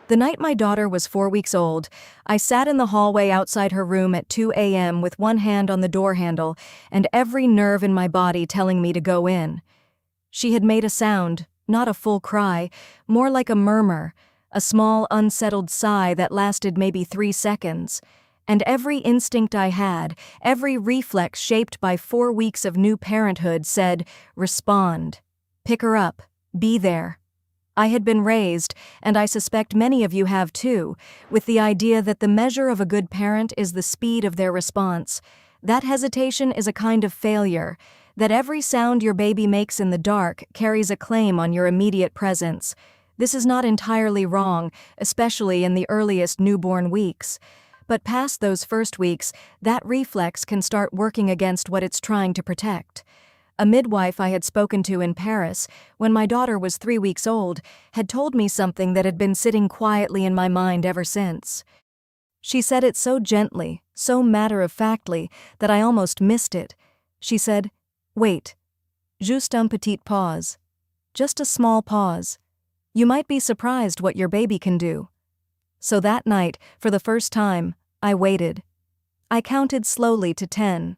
The night my daughter was 4 weeks old, I sat in the hallway outside her room at 2 a.m. with one hand on the door handle and every nerve in my body telling me to go in. She had made a sound, not a full cry, more like a murmur, a small unsettled sigh that lasted maybe 3 seconds. And every instinct I had, every reflex shaped by 4 weeks of new parenthood said, respond. Pick her up. Be there. I had been raised, and I suspect many of you have too, with the idea that the measure of a good parent is the speed of their response. That hesitation is a kind of failure, that every sound your baby makes in the dark carries a claim on your immediate presence. This is not entirely wrong, especially in the earliest newborn weeks. But past those first weeks, that reflex can start working against what it's trying to protect. A midwife I had spoken to in Paris, when my daughter was 3 weeks old, had told me something that had been sitting quietly in my mind ever since. She said it so gently, so matter-of-factly, that I almost missed it. She said, "Wait. Juste un petit pause. Just a small pause. You might be surprised what your baby can do." So that night, for the first time, I waited. I counted slowly to 10.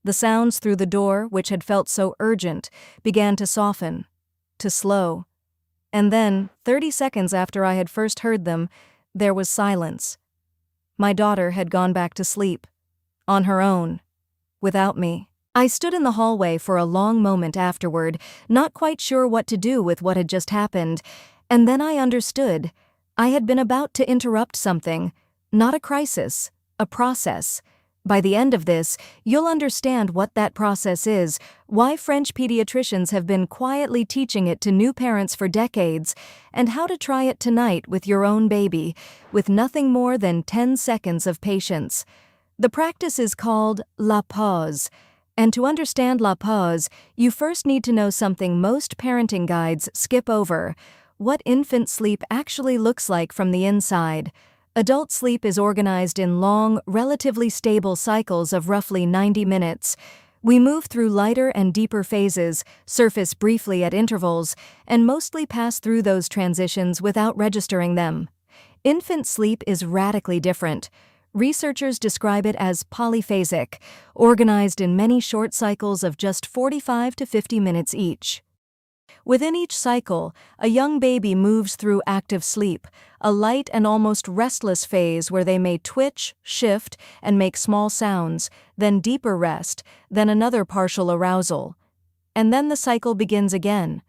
The sounds through the door, which had felt so urgent, began to soften, to slow. And then, 30 seconds after I had first heard them, there was silence. My daughter had gone back to sleep. On her own. Without me. I stood in the hallway for a long moment afterward, not quite sure what to do with what had just happened, and then I understood. I had been about to interrupt something, not a crisis, a process. By the end of this, you'll understand what that process is, why French pediatricians have been quietly teaching it to new parents for decades, and how to try it tonight with your own baby, with nothing more than 10 seconds of patience. The practice is called la pause, and to understand la pause, you first need to know something most parenting guides skip over: what infant sleep actually looks like from the inside. Adult sleep is organized in long, relatively stable cycles of roughly 90 minutes. We move through lighter and deeper phases, surface briefly at intervals, and mostly pass through those transitions without registering them. Infant sleep is radically different. Researchers describe it as polyphasic, organized in many short cycles of just 45 to 50 minutes each. Within each cycle, a young baby moves through active sleep, a light and almost restless phase where they may twitch, shift, and make small sounds, then deeper rest, then another partial arousal. And then the cycle begins again.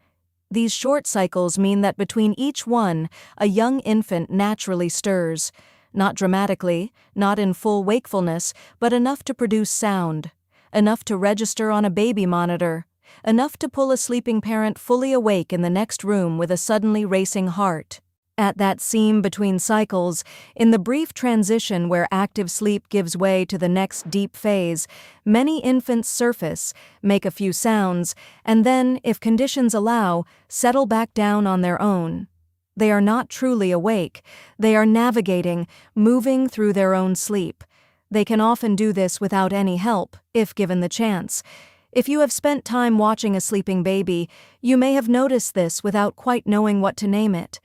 These short cycles mean that between each one, a young infant naturally stirs. Not dramatically, not in full wakefulness, but enough to produce sound, enough to register on a baby monitor, enough to pull a sleeping parent fully awake in the next room with a suddenly racing heart. At that seam between cycles, in the brief transition where active sleep gives way to the next deep phase, many infants surface, make a few sounds, and then, if conditions allow, settle back down on their own. They are not truly awake. They are navigating, moving through their own sleep. They can often do this without any help, if given the chance. If you have spent time watching a sleeping baby, you may have noticed this without quite knowing what to name it.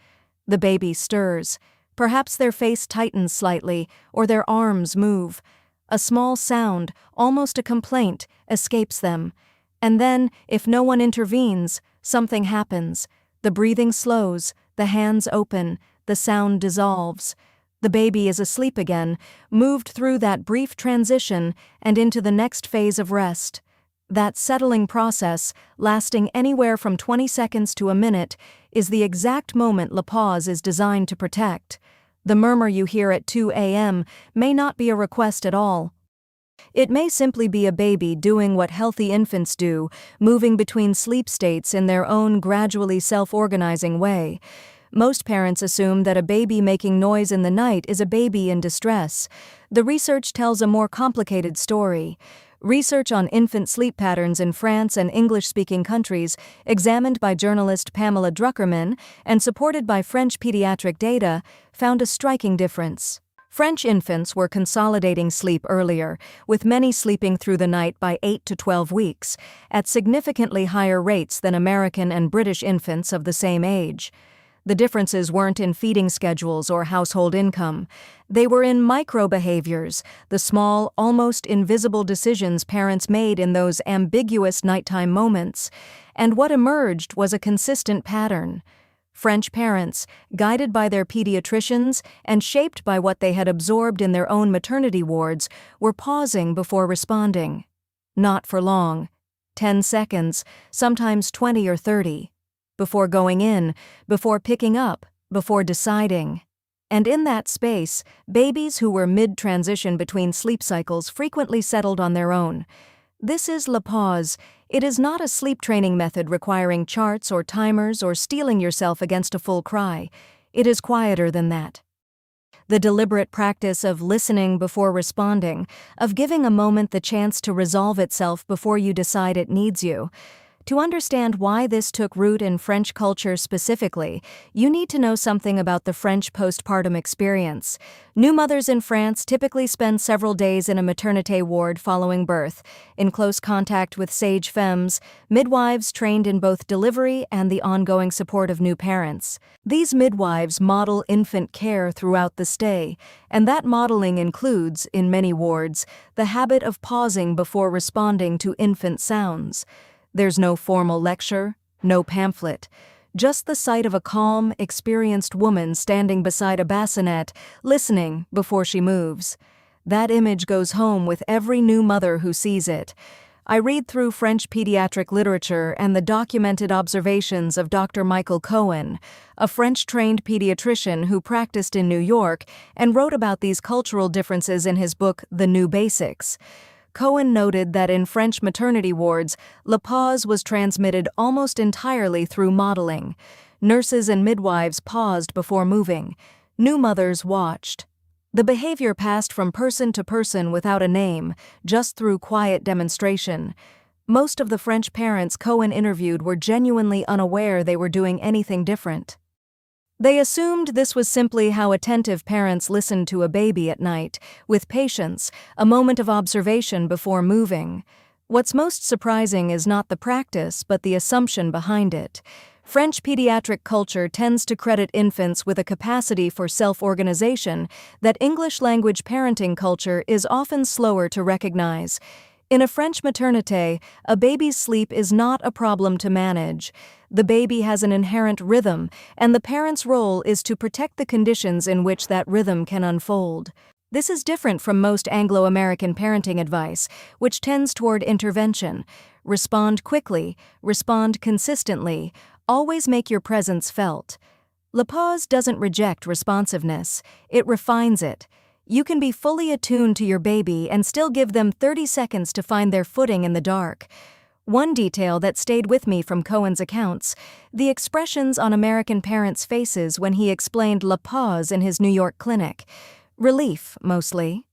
The baby stirs. Perhaps their face tightens slightly, or their arms move. A small sound, almost a complaint, escapes them. And then, if no one intervenes, something happens. The breathing slows, the hands open, the sound dissolves. The baby is asleep again, moved through that brief transition and into the next phase of rest. That settling process, lasting anywhere from 20 seconds to a minute, is the exact moment la pause is designed to protect. The murmur you hear at 2 a.m. may not be a request at all. It may simply be a baby doing what healthy infants do, moving between sleep states in their own gradually self-organizing way. Most parents assume that a baby making noise in the night is a baby in distress. The research tells a more complicated story. Research on infant sleep patterns in France and English-speaking countries, examined by journalist Pamela Druckerman and supported by French pediatric data, found a striking difference. French infants were consolidating sleep earlier, with many sleeping through the night by 8 to 12 weeks, at significantly higher rates than American and British infants of the same age. The differences weren't in feeding schedules or household income. They were in micro-behaviors, the small, almost invisible decisions parents made in those ambiguous nighttime moments. And what emerged was a consistent pattern. French parents, guided by their pediatricians and shaped by what they had absorbed in their own maternity wards, were pausing before responding. Not for long. 10 seconds, sometimes 20 or 30. Before going in, before picking up, before deciding. And in that space, babies who were mid-transition between sleep cycles frequently settled on their own. This is la pause. It is not a sleep training method requiring charts or timers or steeling yourself against a full cry. It is quieter than that. The deliberate practice of listening before responding, of giving a moment the chance to resolve itself before you decide it needs you. To understand why this took root in French culture specifically, you need to know something about the French postpartum experience. New mothers in France typically spend several days in a maternity ward following birth, in close contact with sage femmes, midwives trained in both delivery and the ongoing support of new parents. These midwives model infant care throughout the stay, and that modeling includes, in many wards, the habit of pausing before responding to infant sounds. There's no formal lecture, no pamphlet, just the sight of a calm, experienced woman standing beside a bassinet, listening before she moves. That image goes home with every new mother who sees it. I read through French pediatric literature and the documented observations of Dr. Michel Cohen, a French-trained pediatrician who practiced in New York and wrote about these cultural differences in his book, The New Basics. Cohen noted that in French maternity wards, la pause was transmitted almost entirely through modeling. Nurses and midwives paused before moving. New mothers watched. The behavior passed from person to person without a name, just through quiet demonstration. Most of the French parents Cohen interviewed were genuinely unaware they were doing anything different. They assumed this was simply how attentive parents listened to a baby at night, with patience, a moment of observation before moving. What's most surprising is not the practice, but the assumption behind it. French pediatric culture tends to credit infants with a capacity for self-organization that English-language parenting culture is often slower to recognize. In a French maternité, a baby's sleep is not a problem to manage. The baby has an inherent rhythm, and the parent's role is to protect the conditions in which that rhythm can unfold. This is different from most Anglo-American parenting advice, which tends toward intervention. Respond quickly, respond consistently, always make your presence felt. La pause doesn't reject responsiveness, it refines it. You can be fully attuned to your baby and still give them 30 seconds to find their footing in the dark. One detail that stayed with me from Cohen's accounts, the expressions on American parents' faces when he explained la pause in his New York clinic. Relief, mostly.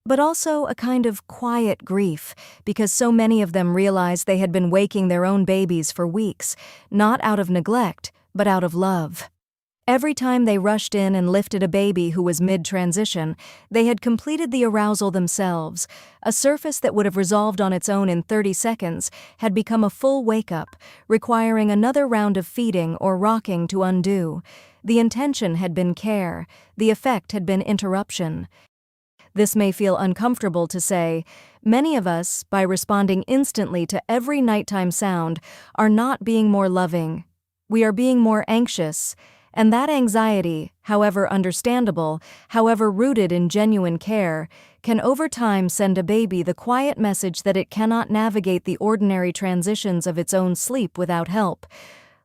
But also a kind of quiet grief, because so many of them realized they had been waking their own babies for weeks, not out of neglect, but out of love. Every time they rushed in and lifted a baby who was mid-transition, they had completed the arousal themselves. A surface that would have resolved on its own in 30 seconds had become a full wake-up, requiring another round of feeding or rocking to undo. The intention had been care, the effect had been interruption. This may feel uncomfortable to say. Many of us, by responding instantly to every nighttime sound, are not being more loving. We are being more anxious. And that anxiety, however understandable, however rooted in genuine care, can over time send a baby the quiet message that it cannot navigate the ordinary transitions of its own sleep without help.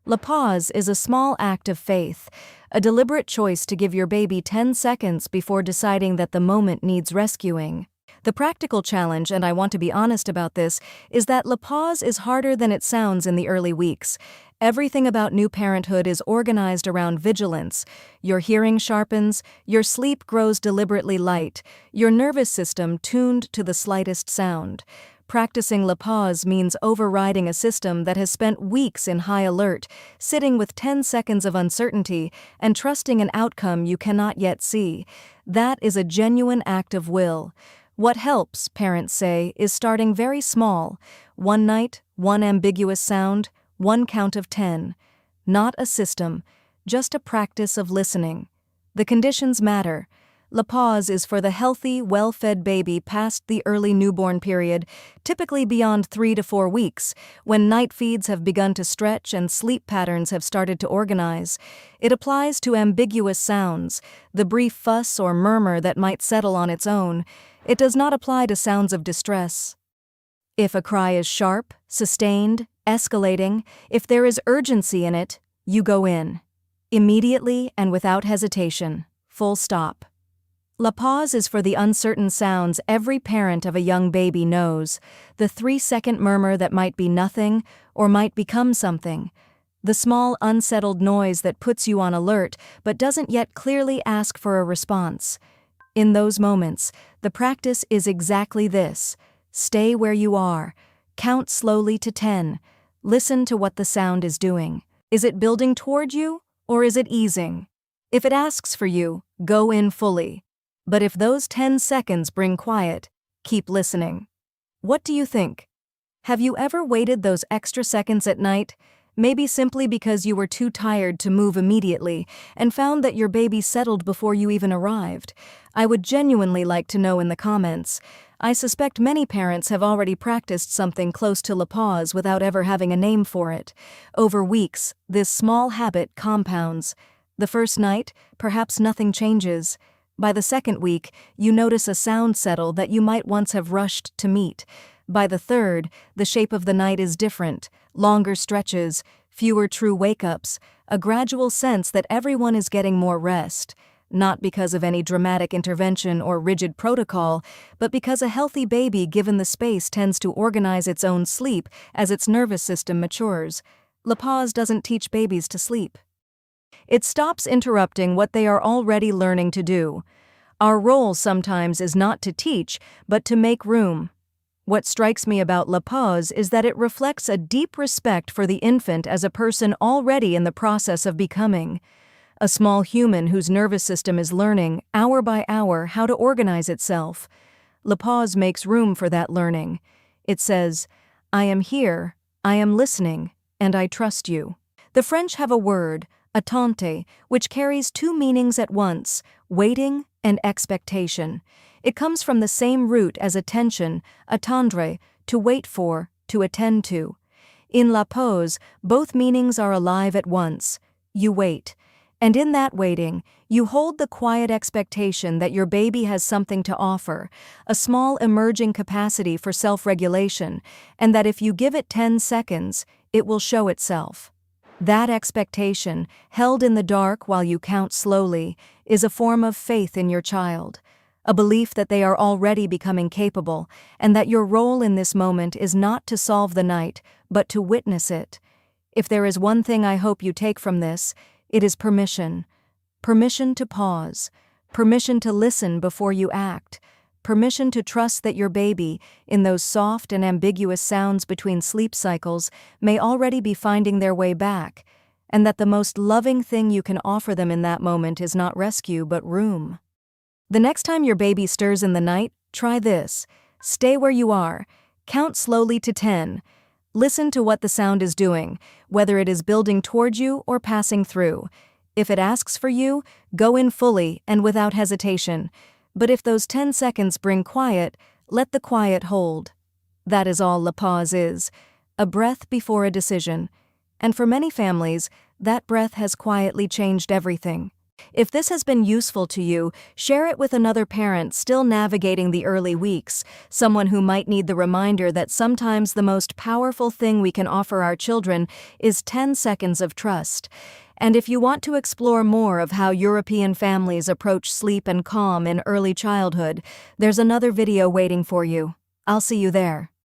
La pause is a small act of faith, a deliberate choice to give your baby 10 seconds before deciding that the moment needs rescuing. The practical challenge, and I want to be honest about this, is that la pause is harder than it sounds in the early weeks. Everything about new parenthood is organized around vigilance. Your hearing sharpens, your sleep grows deliberately light, your nervous system tuned to the slightest sound. Practicing la pause means overriding a system that has spent weeks in high alert, sitting with 10 seconds of uncertainty, and trusting an outcome you cannot yet see. That is a genuine act of will. What helps, parents say, is starting very small. One night, one ambiguous sound, one count of 10. Not a system, just a practice of listening. The conditions matter. La pause is for the healthy, well-fed baby past the early newborn period, typically beyond 3 to 4 weeks, when night feeds have begun to stretch and sleep patterns have started to organize. It applies to ambiguous sounds, the brief fuss or murmur that might settle on its own. It does not apply to sounds of distress. If a cry is sharp, sustained, escalating, if there is urgency in it, you go in. Immediately and without hesitation. Full stop. La pause is for the uncertain sounds every parent of a young baby knows, the 3-second murmur that might be nothing or might become something, the small unsettled noise that puts you on alert but doesn't yet clearly ask for a response. In those moments, the practice is exactly this. Stay where you are. Count slowly to 10. Listen to what the sound is doing. Is it building toward you, or is it easing? If it asks for you, go in fully. But if those 10 seconds bring quiet, keep listening. What do you think? Have you ever waited those extra seconds at night, maybe simply because you were too tired to move immediately, and found that your baby settled before you even arrived? I would genuinely like to know in the comments. I suspect many parents have already practiced something close to la pause without ever having a name for it. Over weeks, this small habit compounds. The first night, perhaps nothing changes. By the second week, you notice a sound settle that you might once have rushed to meet. By the third, the shape of the night is different, longer stretches, fewer true wake-ups, a gradual sense that everyone is getting more rest, not because of any dramatic intervention or rigid protocol, but because a healthy baby given the space tends to organize its own sleep as its nervous system matures. La pause doesn't teach babies to sleep. It stops interrupting what they are already learning to do. Our role sometimes is not to teach, but to make room. What strikes me about la pause is that it reflects a deep respect for the infant as a person already in the process of becoming. A small human whose nervous system is learning, hour by hour, how to organize itself. La pause makes room for that learning. It says, I am here, I am listening, and I trust you. The French have a word, attente, which carries 2 meanings at once, waiting and expectation. It comes from the same root as attention, attendre, to wait for, to attend to. In la pause, both meanings are alive at once. You wait. And in that waiting, you hold the quiet expectation that your baby has something to offer, a small emerging capacity for self-regulation, and that if you give it 10 seconds, it will show itself. That expectation, held in the dark while you count slowly, is a form of faith in your child, a belief that they are already becoming capable, and that your role in this moment is not to solve the night, but to witness it. If there is one thing I hope you take from this, it is permission. Permission to pause. Permission to listen before you act. Permission to trust that your baby, in those soft and ambiguous sounds between sleep cycles, may already be finding their way back, and that the most loving thing you can offer them in that moment is not rescue but room. The next time your baby stirs in the night, try this. Stay where you are. Count slowly to 10. Listen to what the sound is doing, whether it is building toward you or passing through. If it asks for you, go in fully and without hesitation. But if those 10 seconds bring quiet, let the quiet hold. That is all la pause is, a breath before a decision. And for many families, that breath has quietly changed everything. If this has been useful to you, share it with another parent still navigating the early weeks, someone who might need the reminder that sometimes the most powerful thing we can offer our children is 10 seconds of trust. And if you want to explore more of how European families approach sleep and calm in early childhood, there's another video waiting for you. I'll see you there.